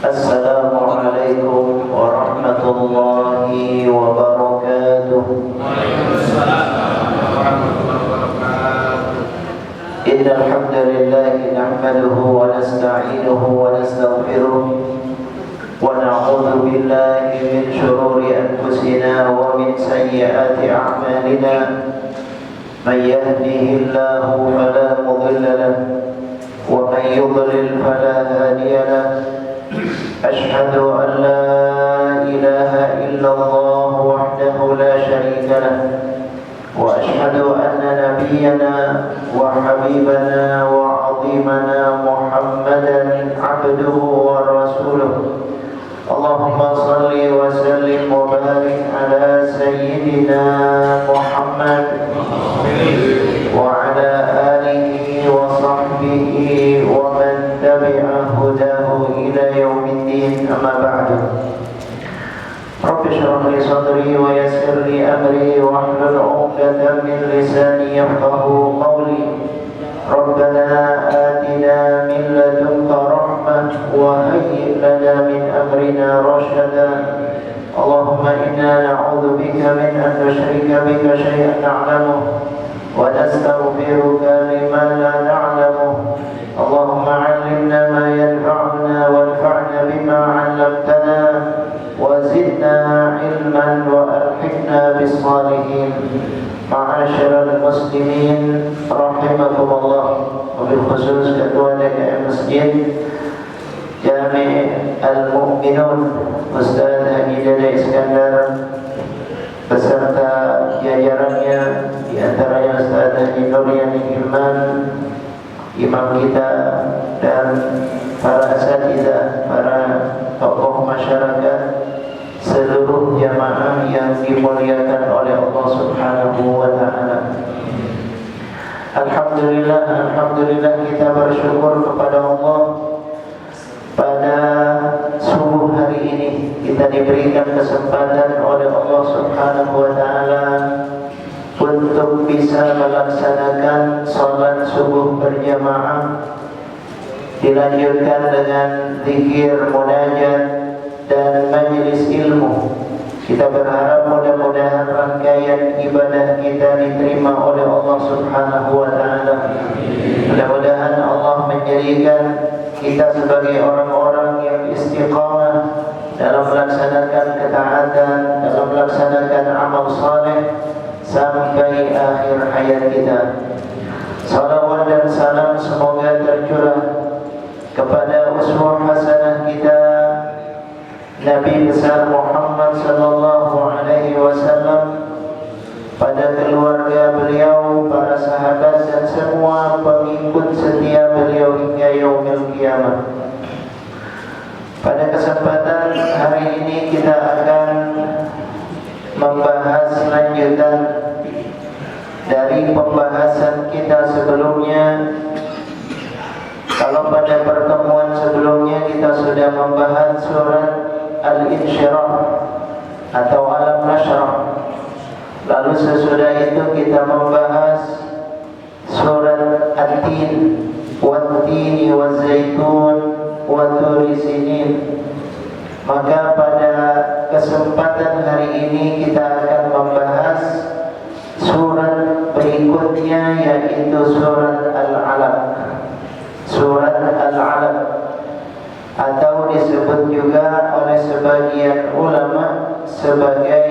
Assalamualaikum warahmatullahi wabarakatuh. Innal hamdalillah nahmaduhu wa nasta'inuhu wa nastaghfiruh wa na'udzu billahi min shururi anfusina wa min sayyiati a'malina. Man yahdihillahu fala mudilla lahu wa man yudlil fala hadiya lahu. أشهد أن لا إله إلا الله وحده لا شريك له وأشهد أن نبينا وحبيبنا وعظيمنا محمدا عبده ورسوله. اللهم صل وسلم وبارك على سيدنا محمد وعلى آله وصحبه ومن تبع هداه إلى يوم الدين. أما بعد رب اشرح لي صدري ويسر لي أمري واحلل عقدة من لساني يفقهوا قولي. ربنا آتنا من لدنك رحمة وهيئ لنا من أمرنا رشدا. اللهم إنا نعوذ بك من أن نشرك بك شيئا نعلمه ونستغفرك لما لا نعلمه. اللهم علمنا ما ينفعنا وانفعنا بما علمتنا وزدنا علما وألحقنا بالصالحين. معاشر المسلمين رحمكم الله, وبالخصوص ketua DKM Masjid Jami' Al-Mu'minun Ustaz Haji Dada Iskandar beserta jajarannya, di antaranya Ustaz Haji Nuryani Hilman, imam kita, dan para asatidzah, para tokoh masyarakat, seluruh jamaah yang dimuliakan oleh Allah Subhanahu wa taala. Alhamdulillah kita bersyukur kepada Allah pada subuh hari ini kita diberikan kesempatan oleh Allah Subhanahu wa taala untuk bisa melaksanakan salat subuh berjamaah, dilanjutkan dengan zikir, munajat dan majelis ilmu. Kita berharap mudah-mudahan rangkaian ibadah kita diterima oleh Allah Subhanahu wa taala. Mudah-mudahan Allah menjadikan kita sebagai orang-orang yang istiqamah dalam melaksanakan ketaatan, dalam melaksanakan amal saleh sampai akhir hayat kita. Salawat dan salam semoga tercurah kepada uswah hasanah kita Nabi besar Muhammad sallallahu alaihi wasallam, pada keluarga beliau, para sahabat dan semua pengikut setia beliau hingga yaumil qiyamah. Pada kesempatan hari ini kita akan membahas lanjutan dari pembahasan kita sebelumnya. Kalau pada pertemuan sebelumnya kita sudah membahas surat Al-Insyirah atau Alam Nashrah, lalu sesudah itu kita membahas surat At-Tin, Wat-Tini Waz-Zaitun Wa-Turi Sinin. Maka pada kesempatan hari ini kita akan membahas surat berikutnya, yaitu surat Al-Alaq. Surat Al-Alaq atau disebut juga oleh sebagian ulama sebagai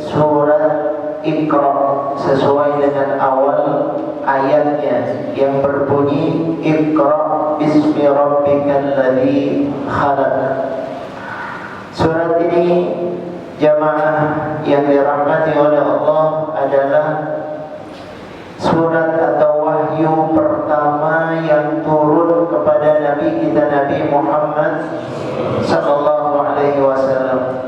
surat Iqra, sesuai dengan awal ayatnya yang berbunyi Iqra bismi rabbikal ladzi khalaq. Surat ini jamaah yang dirahmati oleh Allah adalah surat atau wahyu pertama yang turun kepada Nabi kita, Nabi Muhammad sallallahu alaihi wasallam.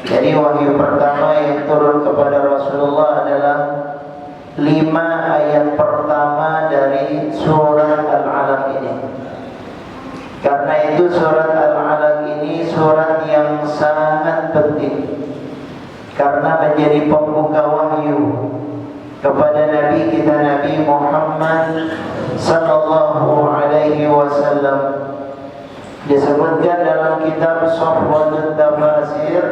Jadi wahyu pertama yang turun kepada Rasulullah adalah 5 ayat pertama dari surat Al-Alaq ini. Karena itu surat Al-Alaq ini surat yang sangat penting, karena menjadi pembuka wahyu kepada Nabi kita, Nabi Muhammad sallallahu alaihi wasallam. Disebutkan dalam kitab Safwatut Tafasir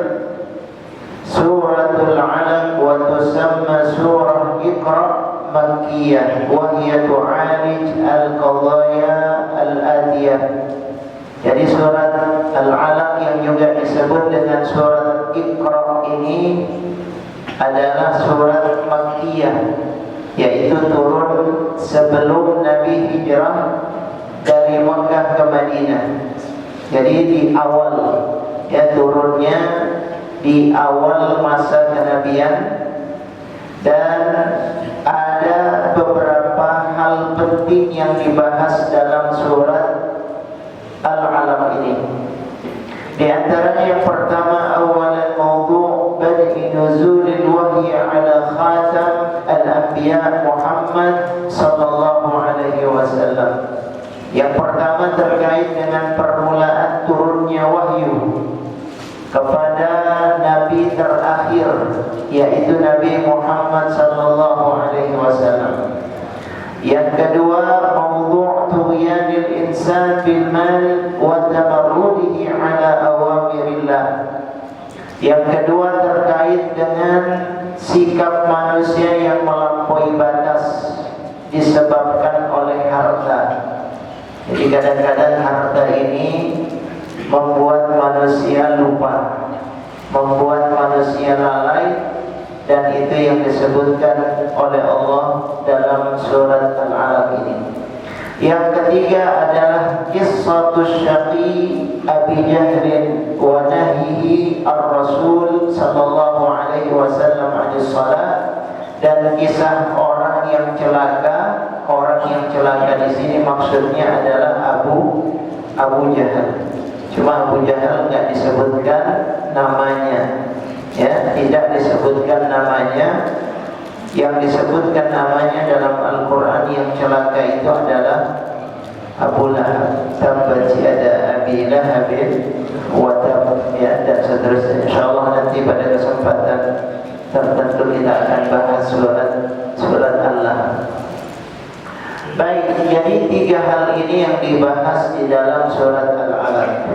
Suratul Alaq wa tusamma surah Iqra Makkiyah wa hiya tu'alij al-qadaya al-atiyah. Jadi surat Al-Alaq yang juga disebut dengan surat Iqra ini adalah surat Makkiyah, yaitu turun sebelum Nabi hijrah dari Makkah ke Madinah. Jadi di awal, ya, turunnya di awal masa kenabian, dan ada beberapa hal penting yang dibahas dalam surat Al-Alaq ini. Di antaranya yang pertama, awalan mawdu' bad'i nuzulil wahyi ala khatam al-anbiya Muhammad sallallahu alaihi wasallam. Yang pertama terkait dengan permulaan turunnya wahyu kepada Nabi terakhir, yaitu Nabi Muhammad sallallahu alaihi wasallam. Yang kedua, mawdu' tughyanil insan bil mal wa tamarrudihi ala awamirillah. Yang kedua terkait dengan sikap manusia yang melampaui batas disebabkan oleh harta. Jadi kadang-kadang harta ini membuat manusia lupa, membuat manusia lalai, dan itu yang disebutkan oleh Allah dalam surat Al-Alaq ini. Yang ketiga adalah qissatus syaqi Abi Jahlin wa nahyihi ar-Rasul sallallahu alaihi wasallam 'anil salat, dan kisah orang yang celaka. Orang yang celaka di sini maksudnya adalah Abu Jahal. Cuma Abu Jahal nggak disebutkan namanya, ya, tidak disebutkan namanya. Yang disebutkan namanya dalam Al-Quran yang celaka itu adalah Abu Lahab, tabbat yada Abi Lahab wa tab, ya, dan seterusnya. Insyaallah nanti pada kesempatan tertentu kita akan bahas surat Allah. Baik, jadi tiga hal ini yang dibahas di dalam surat Al-Alaq.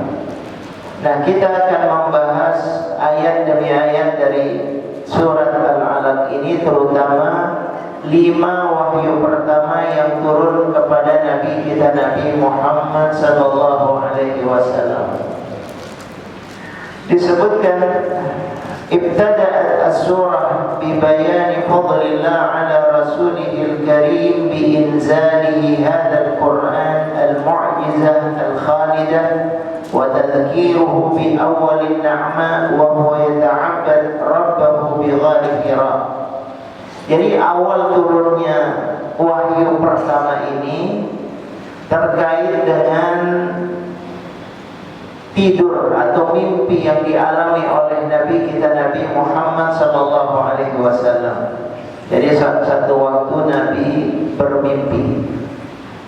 Nah, kita akan membahas ayat demi ayat dari surat Al-Alaq ini, terutama 5 wahyu pertama yang turun kepada Nabi kita Nabi Muhammad sallallahu alaihi wasallam. Disebutkan ibtada'at as-surah bi bayani fadlillah ala rasulihil karim bi inzalihi hadzal Qur'an al-mu'jizah al-khalidah wa tadhkiruhu bi awwalin ni'ma wa huwa yata'abbad rabbahu bi ghari Hira. Jadi awal turunnya wahyu pertama ini terkait dengan tidur atau mimpi yang dialami oleh Nabi kita Nabi Muhammad sallallahu alaihi wasallam. Jadi satu waktu Nabi bermimpi,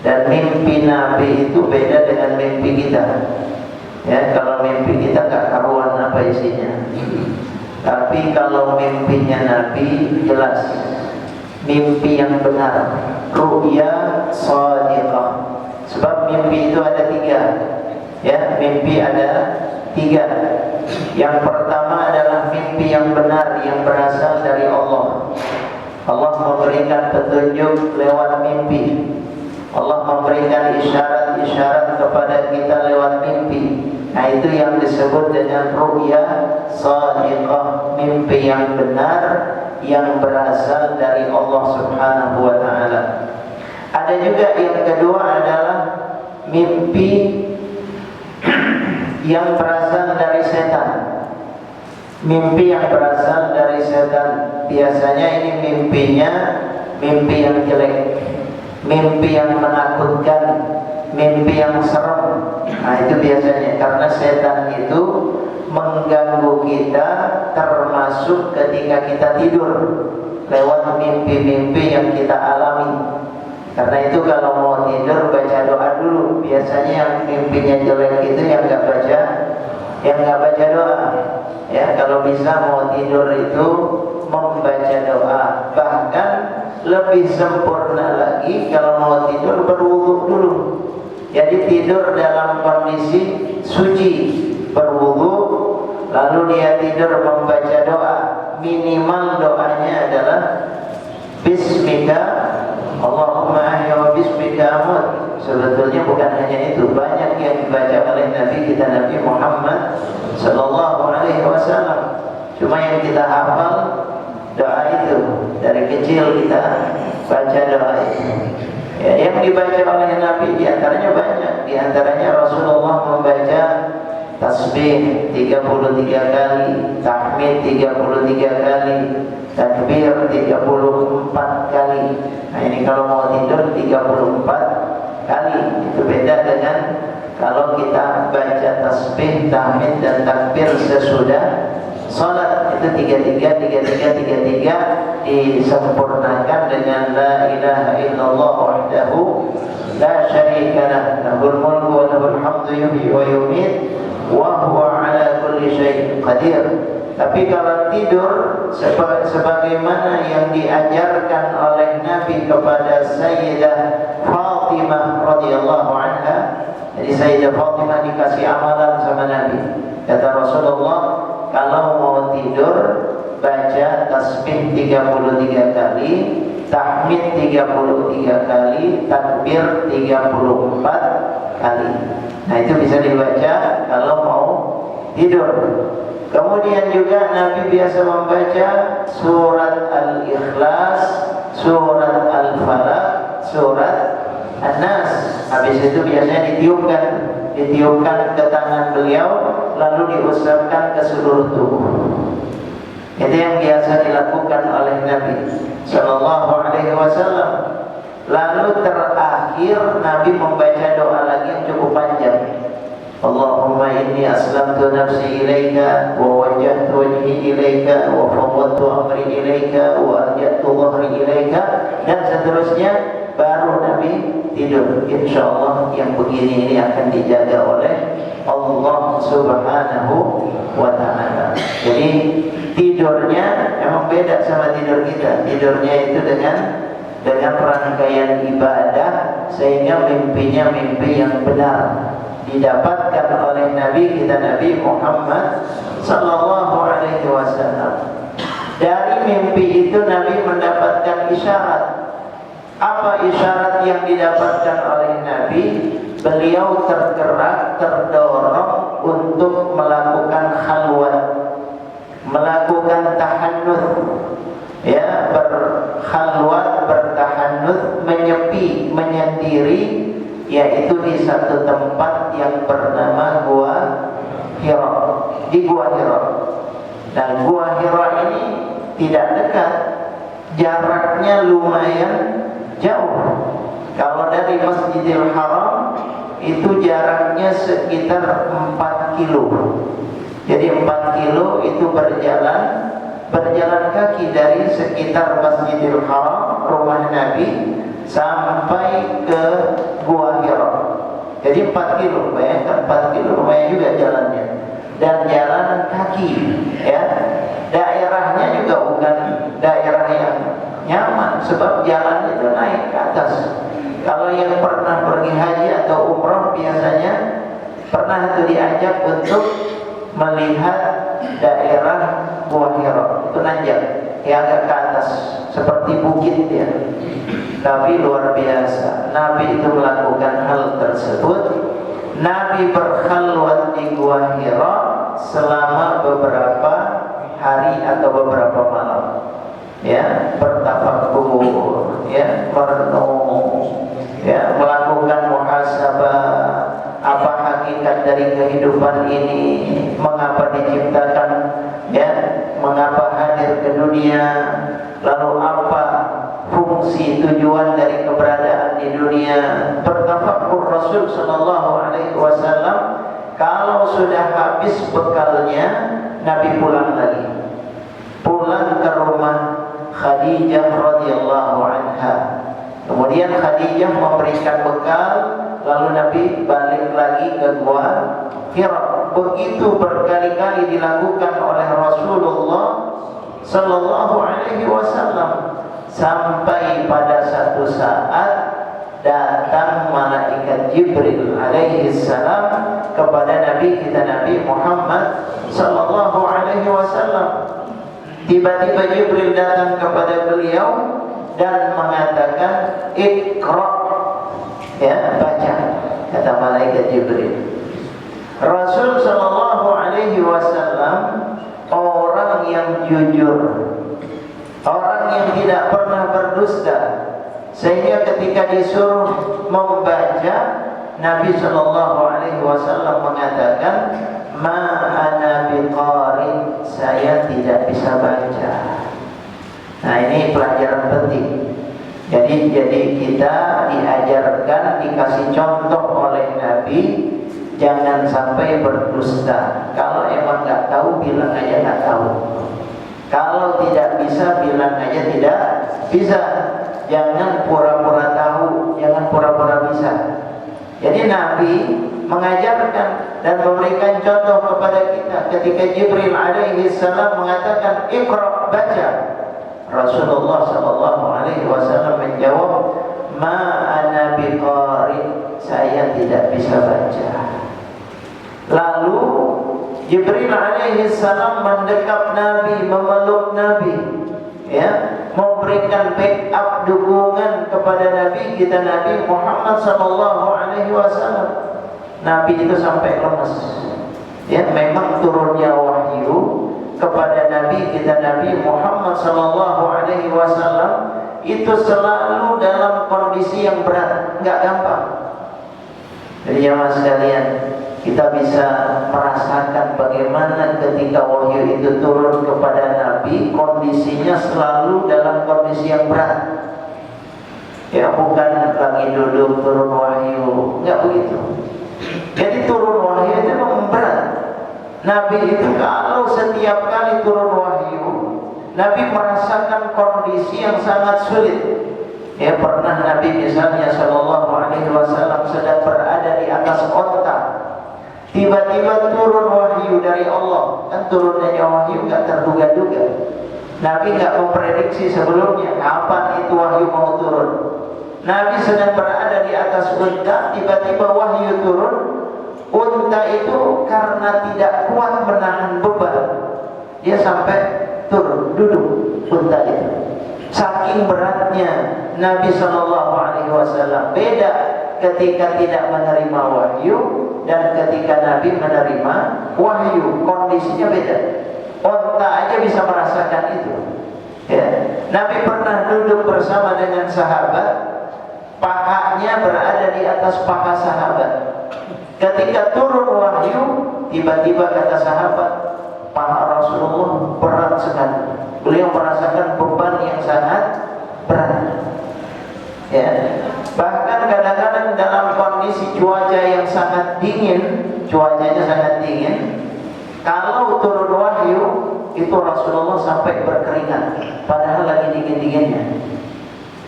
dan mimpi Nabi itu beda dengan mimpi kita. Ya, kalau mimpi kita gak karuan apa isinya. Tapi kalau mimpinya Nabi jelas, mimpi yang benar, ru'ya shadiqah. Sebab mimpi itu ada 3. Ya, mimpi ada 3. Yang pertama adalah mimpi yang benar yang berasal dari Allah. Allah memberikan petunjuk lewat mimpi. Allah memberikan isyarat-isyarat kepada kita lewat mimpi. Nah, itu yang disebut dengan ru'ya shadiqah, mimpi yang benar yang berasal dari Allah Subhanahu wa taala. Ada juga yang kedua adalah mimpi yang berasal dari setan. Mimpi yang berasal dari setan. Biasanya ini mimpinya mimpi yang jelek, mimpi yang menakutkan, mimpi yang serem. Nah, itu biasanya karena setan itu mengganggu kita, termasuk ketika kita tidur, lewat mimpi-mimpi yang kita alami. Karena itu kalau mau tidur baca doa dulu. Biasanya yang mimpinya jelek itu yang nggak baca doa. Ya, kalau bisa mau tidur itu membaca doa. Bahkan lebih sempurna lagi kalau mau tidur berwudu dulu. Jadi tidur dalam kondisi suci, berwudu, lalu dia tidur membaca doa. Minimal doanya adalah Bismika Allahumma ahya wa bismika amut. Sebetulnya bukan hanya itu, banyak yang dibaca oleh Nabi kita Nabi Muhammad sallallahu alaihi wasallam. Cuma yang kita hafal doa itu, dari kecil kita baca doa itu. Ya, yang dibaca oleh Nabi diantaranya banyak. Diantaranya Rasulullah membaca tasbih 33 kali, tahmid 33 kali, takbir 34 kali. Nah ini kalau mau tidur 34 kali. Itu beda dengan kalau kita baca tasbih, tahmid dan takbir sesudah salat. Itu 33 disempurnakan dengan la ilaha illallah wahdahu la syarika lah, lahul mulku wa lahul hamdu yuhyi wa yumiit wa huwa ala kulli syai'in qadir. Tapi kalau tidur sebagaimana yang diajarkan oleh Nabi kepada Sayyidah Fatimah radhiyallahu anha. Jadi Sayyidah Fatimah dikasih amalan sama Nabi. Kata Rasulullah, kalau mau tidur baca tasbih 33 kali, tahmid 33 kali, takbir 34 kali. Nah itu bisa dibaca kalau mau tidur. Kemudian juga Nabi biasa membaca surat Al-Ikhlas, surat Al-Falaq, surat An-Nas. Habis itu biasanya ditiupkan ke tangan beliau, lalu diusapkan ke seluruh tubuh. Itu yang biasa dilakukan oleh Nabi sallallahu alaihi wasallam. Lalu terakhir Nabi membaca doa lagi yang cukup panjang. Allahumma inni aslamtu nafsi ilaika wa wajjahtu wajhi ilaika wa fawwadtu amri ilaika wa alja'tu dhahri ilaika, dan seterusnya. Baru Nabi tidur. Insyaallah yang begini ini akan dijaga oleh Allah subhanahu wa ta'ala. Jadi tidurnya emang beda sama tidur kita. Tidurnya itu dengan rangkaian ibadah, sehingga mimpinya mimpi yang benar didapatkan oleh Nabi kita Nabi Muhammad sallallahu alaihi wasallam. Dari mimpi itu Nabi mendapatkan isyarat. Apa isyarat yang didapatkan oleh Nabi? Beliau tergerak, terdorong untuk melakukan khalwat, melakukan tahannuts, ya, berkhalwat, bertahannuts, menyepi, menyendiri, yaitu di satu tempat yang bernama Gua Hira. Di Gua Hira. Dan Gua Hira ini tidak dekat, jaraknya lumayan jauh. Kalau dari Masjidil Haram itu jaraknya sekitar 4 kilo. Jadi 4 kilo itu berjalan kaki dari sekitar Masjidil Haram, rumah Nabi, sampai ke Gua Hira. Jadi 4 kilo, bayangkan 4 kilo lumayan juga jalannya. Dan jalan kaki, ya. Daerahnya juga bukan daerah yang nyaman, sebab jalan itu naik ke atas. Kalau yang pernah pergi haji atau umrah biasanya pernah itu diajak untuk melihat daerah Gua Hira. Itu nanjak, ya, agak ke atas, seperti bukit ya. Tapi luar biasa, Nabi itu melakukan hal tersebut. Nabi berkhalwat di Gua Hira selama beberapa hari atau beberapa malam. Ya, bertafakkur, ya, merenung, ya, melakukan muhasabah, apa hakikat dari kehidupan ini, mengapa diciptakan, ya, mengapa hadir ke dunia, lalu apa fungsi tujuan dari keberadaan di dunia. Bertafakkur Rasul sallallahu alaihi wasallam. Kalau sudah habis bekalnya, Nabi pulang lagi, pulang ke rumah Khadijah radhiyallahu anha. Kemudian Khadijah memberikan bekal, lalu Nabi balik lagi ke Gua Hira. Begitu berkali-kali dilakukan oleh Rasulullah sallallahu alaihi wasallam, sampai pada satu saat datang malaikat Jibril alaihi salam kepada Nabi kita Nabi Muhammad sallallahu alaihi wasallam. Tiba-tiba Jibril datang kepada beliau dan mengatakan, "Iqra," ya, baca, kata malaikat Jibril. Rasul sallallahu alaihi wasallam orang yang jujur, orang yang tidak pernah berdusta, sehingga ketika disuruh membaca, Nabi sallallahu alaihi wasallam mengatakan, "Ma ana biqari," saya tidak bisa baca. Nah, ini pelajaran penting. Jadi kita diajarkan, dikasih contoh oleh Nabi, jangan sampai berdusta. Kalau emang nggak tahu, bilang aja nggak tahu. Kalau tidak bisa, bilang aja tidak bisa. Jangan pura-pura tahu, jangan pura-pura bisa. Jadi Nabi mengajarkan dan memberikan contoh kepada kita. Ketika Jibril alaihi salam mengatakan, "Iqra," baca, Rasulullah sallallahu alaihi wasallam menjawab, "Ma ana biqari," saya tidak bisa baca. Lalu Jibril alaihi salam mendekap Nabi, memeluk Nabi, ya, memberikan backup dukungan kepada Nabi kita Nabi Muhammad sallallahu alaihi wasallam. Nabi itu sampai lemes. Ya, memang turunnya wahyu kepada Nabi kita Nabi Muhammad sallallahu alaihi wasallam itu selalu dalam kondisi yang berat, enggak gampang. Jadi jemaah sekalian, kita bisa merasakan bagaimana ketika wahyu itu turun kepada Nabi, kondisinya selalu dalam kondisi yang berat. Ya, bukan lagi duduk turun wahyu, enggak begitu. Jadi turun wahyu itu memang berat. Nabi itu kalau setiap kali turun wahyu, Nabi merasakan kondisi yang sangat sulit. Ya, pernah Nabi misalnya sallallahu alaihi wasallam sedang berada di atas onta. Tiba-tiba turun wahyu dari Allah. Kan turunnya wahyu enggak terduga-duga. Nabi enggak memprediksi sebelumnya kapan itu wahyu mau turun. Nabi sedang berada di atas unta, tiba-tiba wahyu turun. Unta itu karena tidak kuat menahan beban, dia sampai turun, duduk unta itu. Saking beratnya Nabi sallallahu alaihi wasallam. Beda ketika tidak menerima wahyu dan ketika Nabi menerima wahyu, kondisinya beda. Unta aja bisa merasakan itu. Ya. Nabi pernah duduk bersama dengan sahabat, pahanya berada di atas paha sahabat. Ketika turun wahyu, tiba-tiba kata sahabat, paha Rasulullah berat sekali. Beliau merasakan beban yang sangat berat. Ya. Bahkan kadang-kadang dalam kondisi cuaca yang sangat dingin, cuacanya sangat dingin, kalau turun wahyu, itu Rasulullah sampai berkeringat, padahal lagi dingin-dinginnya.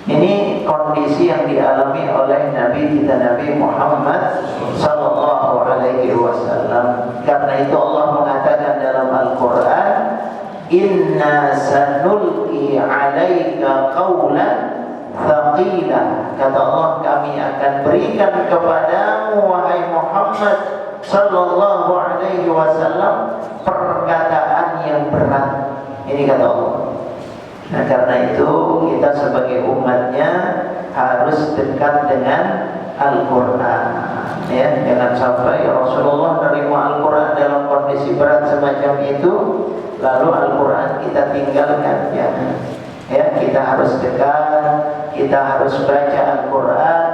Ini kondisi yang dialami oleh Nabi kita Nabi Muhammad sallallahu alaihi wasallam. Karena itu Allah mengatakan dalam Al-Qur'an, "Inna sanulqi 'alaika qawlan thaqila." Kata Allah, kami akan berikan kepadamu wahai Muhammad sallallahu alaihi wasallam perkataan yang berat. Ini kata Allah. Nah, karena itu kita sebagai umatnya harus dekat dengan Al-Quran. Ya, jangan sampai Rasulullah menerima Al-Quran dalam kondisi berat semacam itu, lalu Al-Quran kita tinggalkan. Ya, kita harus dekat, kita harus baca Al-Quran,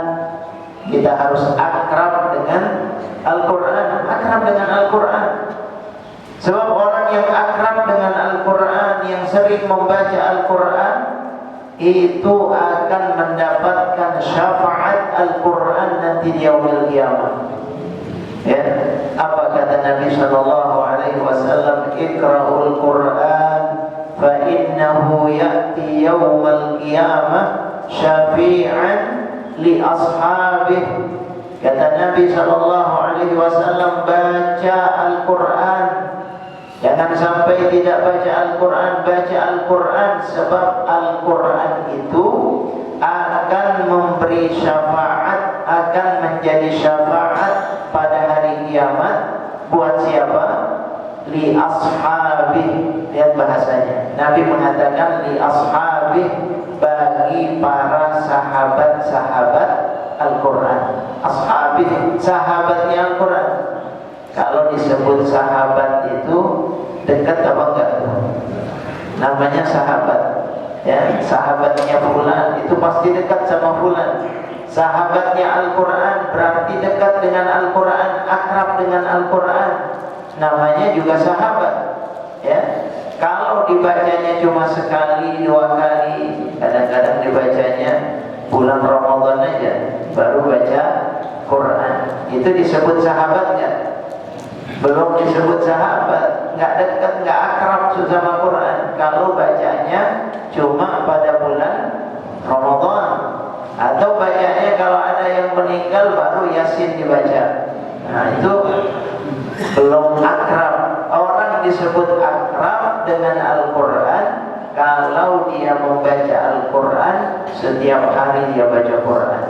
kita harus akrab dengan Al-Quran, akrab dengan Al-Quran. Sebab orang yang akrab dengan Al-Quran, yang sering membaca Al-Quran, itu akan mendapatkan syafaat Al-Quran nanti di yaumil qiyamah. Ya, apa kata Nabi sallallahu alaihi wasallam? "Iqra'ul Quran fa innahu ya'ti yaumal qiyamah syafi'an li ashabihi." Kata Nabi sallallahu alaihi wasallam, baca Al-Quran. Jangan sampai tidak baca Al-Quran, baca Al-Quran, sebab Al-Quran itu akan memberi syafaat akan menjadi syafaat pada hari kiamat. Buat siapa? Li ashabih. Lihat bahasanya, Nabi mengatakan li ashabih, bagi para sahabat-sahabat Al-Quran. Ashabih, sahabatnya Al-Quran. Kalau disebut sahabat itu dekat apa enggak? Namanya sahabat, ya, sahabatnya fulan itu pasti dekat sama fulan. Sahabatnya Al-Quran berarti dekat dengan Al-Quran, akrab dengan Al-Quran, namanya juga sahabat, ya. Kalau dibacanya cuma sekali, dua kali, kadang-kadang dibacanya bulan Ramadan aja baru baca Quran, itu disebut sahabat nggak? Belum disebut sahabat, nggak dekat, nggak akrab sama Quran. Kalau bacanya cuma pada bulan Ramadan, atau bacanya kalau ada yang meninggal baru Yasin dibaca. Nah itu belum akrab. Orang disebut akrab dengan Al-Quran kalau dia membaca Al-Quran setiap hari, dia baca Quran,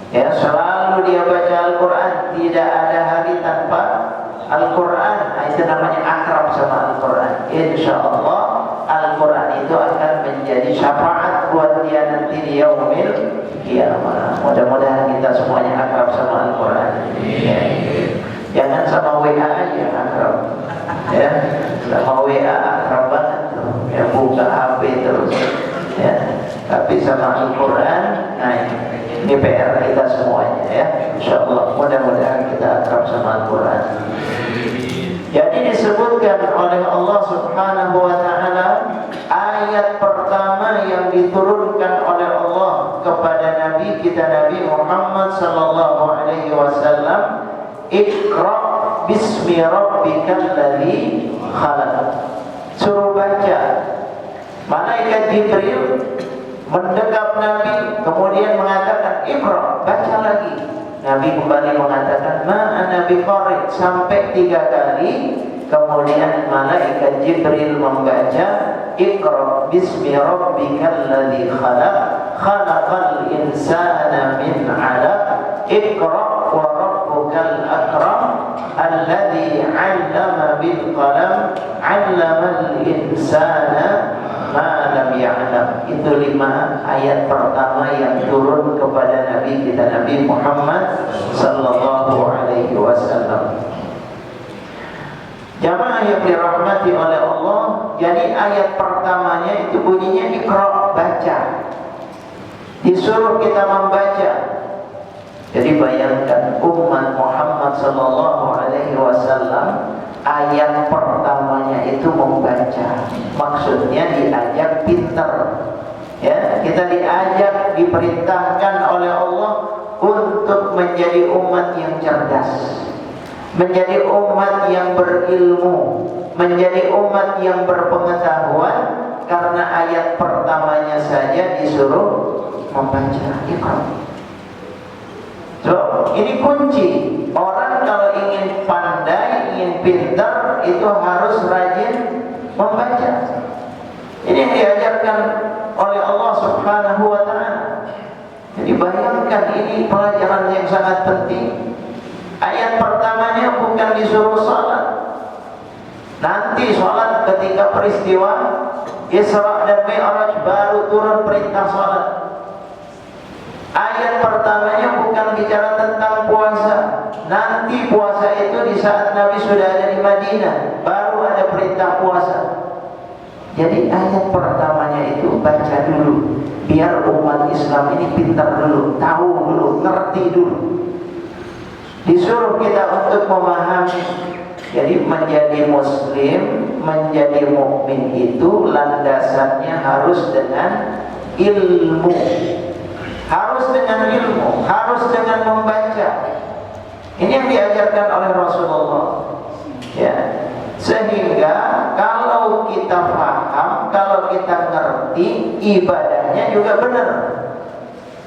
ya, selalu dia baca Al-Quran, tidak ada hari tanpa Al-Quran. Nah, itu namanya akrab sama Al-Quran. Insya Allah Al-Quran itu akan menjadi syafaat buat dia nanti di yaumil kiamat. Mudah-mudahan kita semuanya akrab sama Al-Quran, ya. Jangan sama WA aja akrab, ya. Sama WA akrab banget tuh, ya, buka HP terus, ya. Tapi sama Al-Quran, nah ini PR kita semuanya, ya. Insya Allah mudah-mudahan kita akrab sama Al-Quran. Jadi disebutkan oleh Allah Subhanahu wa Ta'ala, ayat pertama yang diturunkan oleh Allah kepada Nabi kita Nabi Muhammad sallallahu alaihi wasallam, Iqra bismi rabbikal ladzi khalaq. Suruh baca. Malaikat Jibril mendekap Nabi, kemudian mengatakan Iqra, baca lagi. Nabi kembali mengatakan ma'ana biqari, sampai 3 kali. Kemudian malaikat Jibril membaca Iqra bismi rabbikal ladzi khalaq, khalaqal insana min 'alaq, Iqra wa rabbukal akram, alladzi 'allama bil qalam, 'allamal insana ma lam ya'lam. Itu 5 ayat pertama yang turun kepada Nabi kita Nabi Muhammad sallallahu alaihi wasallam. Jamaah yang dirahmati oleh Allah, jadi ayat pertamanya itu bunyinya Iqra, baca. Disuruh kita membaca. Jadi bayangkan umat Muhammad sallallahu alaihi wasallam, ayat pertamanya itu membaca. Maksudnya diajak pintar, ya. Kita diajak, diperintahkan oleh Allah untuk menjadi umat yang cerdas, menjadi umat yang berilmu, menjadi umat yang berpengetahuan, karena ayat pertamanya saja disuruh membaca Iqra. So, ini kunci. Orang kalau ingin pandai, ingin pintar, itu harus rajin membaca. Ini yang diajarkan oleh Allah Subhanahu wa Ta'ala. Jadi bayangkan, ini pelajaran yang sangat penting. Ayat pertamanya bukan disuruh salat. Nanti salat ketika peristiwa Isra dan Mi'raj baru turun perintah salat. Ayat pertamanya bukan bicara tentang puasa. Nanti puasa itu di saat Nabi sudah ada di Madinah, baru ada perintah puasa. Jadi ayat pertamanya itu baca dulu, biar umat Islam ini pintar dulu, tahu dulu, ngerti dulu. Disuruh kita untuk memahami. Jadi menjadi muslim, menjadi mukmin itu landasannya harus dengan ilmu. Harus dengan ilmu, harus dengan membaca. Ini yang diajarkan oleh Rasulullah, ya. Sehingga kalau kita paham, kalau kita ngerti, ibadahnya juga benar.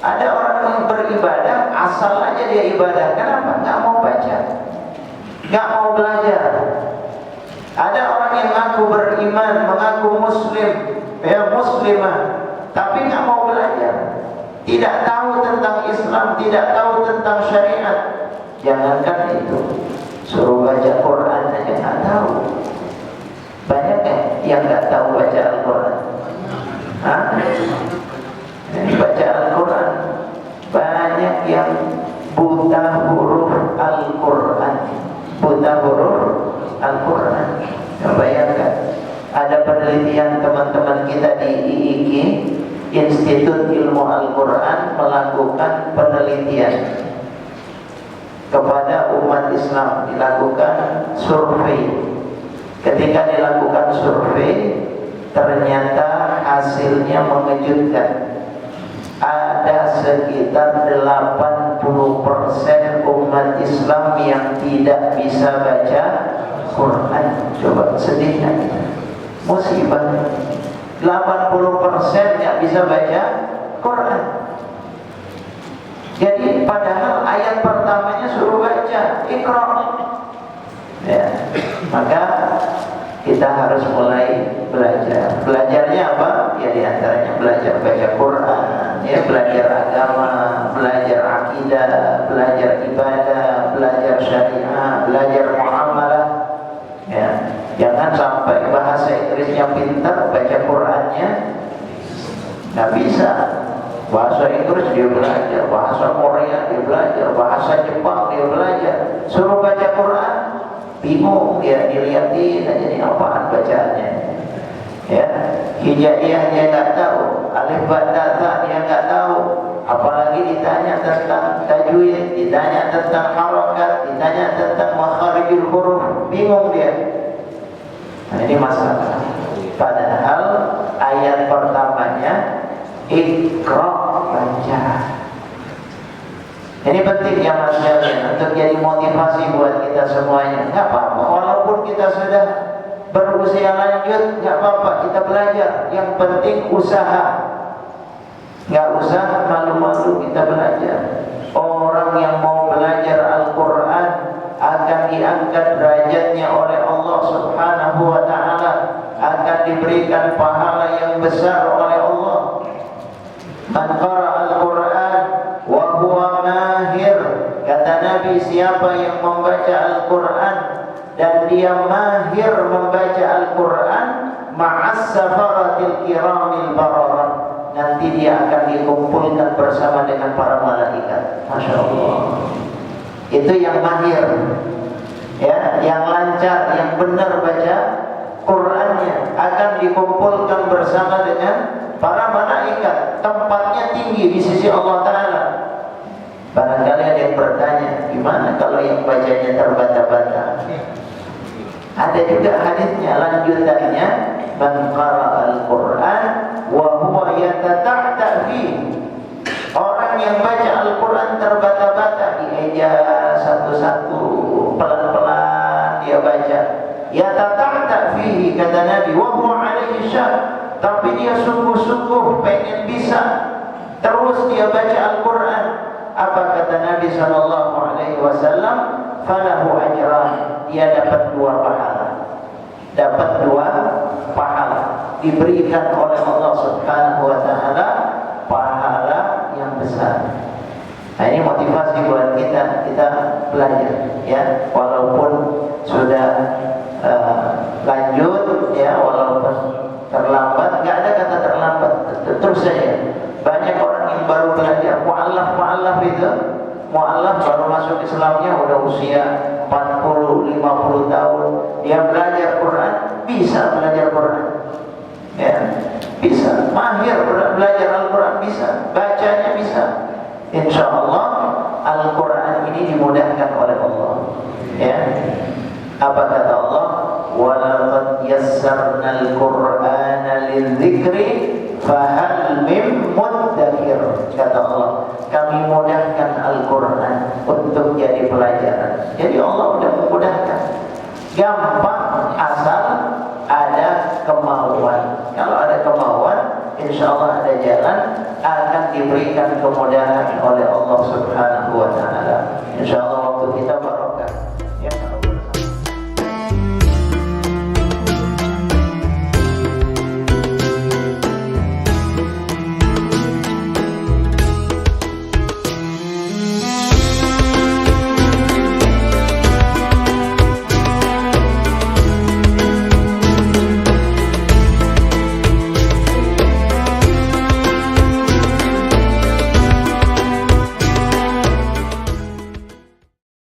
Ada orang yang beribadah asal aja dia ibadah. Kenapa? Nggak mau baca, nggak mau belajar. Ada orang yang mengaku beriman, mengaku muslim, ya, muslimah, tapi nggak mau belajar. tidak tahu tentang Islam, tidak tahu tentang syariat. Jangankan itu, suruh baca Quran aja nggak tahu. Banyak yang nggak tahu baca Al-Quran. Baca Al-Quran, banyak yang buta huruf Al-Quran. Buta huruf Al-Quran. Bayangkan, ada penelitian teman-teman kita di IIQ, Institut Ilmu Al-Quran, melakukan penelitian kepada umat Islam, dilakukan survei. Ketika dilakukan survei, ternyata hasilnya mengejutkan. Ada sekitar 80% umat Islam yang tidak bisa baca Quran. Coba, sedihnya musibah. 80% yang bisa baca Quran. Jadi padahal ayat pertamanya suruh baca Iqra. Ya, maka kita harus mulai belajar. Belajarnya apa? Ya diantaranya belajar baca Quran, ya belajar agama, belajar akidah, belajar ibadah, belajar syariah, belajar muamalah. Ya, jangan sampai bahasa Inggrisnya pintar, baca Qurannya nggak bisa. Bahasa Inggris dia belajar, bahasa Korea dia belajar, bahasa Jepang dia belajar. Suruh baca Quran, bingung dia, dilihatin aja nih apaan bacaannya. Ya, hijaiyah dia nggak tahu, alif ba ta ta dia nggak tahu. Apalagi ditanya tentang tajwid, ditanya tentang harokat, ditanya tentang makharijul huruf, bingung dia. Nah, ini masalah. Padahal ayat pertamanya Iqra, baca. Ini penting ya mas sekalian, untuk jadi motivasi buat kita semuanya. Nggak apa-apa, walaupun kita sudah berusia lanjut, nggak apa-apa, kita belajar. Yang penting usaha. Nggak usah malu-malu kita belajar. Orang yang mau belajar Al-Quran akan diangkat derajatnya oleh Allah Subhanahu wa Ta'ala, akan diberikan pahala yang besar oleh Allah. Man qara al-Quran wa huwa mahir, kata Nabi, siapa yang membaca Al-Quran dan dia mahir membaca Al-Quran, ma'as safaratil kiramil bararah, nanti dia akan dikumpulkan bersama dengan para malaikat. Masya Allah. Itu yang mahir, ya, yang lancar, yang benar baca Qurannya, akan dikumpulkan bersama dengan para malaikat. Tempatnya tinggi di sisi Allah Ta'ala. Barangkali ada yang bertanya, gimana kalau yang bacanya terbata-bata? Ada juga hadisnya, lanjutannya, man qara al-Quran wa huwa yatata'ta fi. Orang yang baca Al-Quran terbata-bata, dieja satu-satu, pelan-pelan dia baca. Yatata'ta fihi, kata Nabi, wa huwa alaihi syah. Tapi dia sungguh-sungguh pengen bisa terus dia baca Al-Quran. Apa kata Nabi SAW? Falahu ajran, dia dapat 2 pahala. Dapat 2 pahala diberikan oleh Allah Subhanahu wa Ta'ala, pahala yang besar. Nah, ini motivasi buat kita belajar, ya, walaupun sudah lanjut, ya, walaupun terlambat. Nggak ada kata terlambat, terus saja. Banyak orang yang baru belajar mu'allaf itu, mu'allaf baru masuk Islamnya udah usia 40-50 tahun, dia belajar Quran, bisa belajar Quran, ya, bisa, mahir belajar Al-Quran, bisa, bacanya bisa. Insya Allah Al-Quran ini dimudahkan oleh Allah, ya. Apa kata Allah? Walaqad yassarnal Qur'ana lidzikri fahal mim muddakir. Kata Allah, kami mudahkan Al-Quran untuk jadi pelajaran. Jadi Allah sudah memudahkan, gampang asal ada kemauan. Kalau ada kemauan, insya Allah ada jalan, akan diberikan kemudahan oleh Allah Subhanahu wa Ta'ala. Insya Allah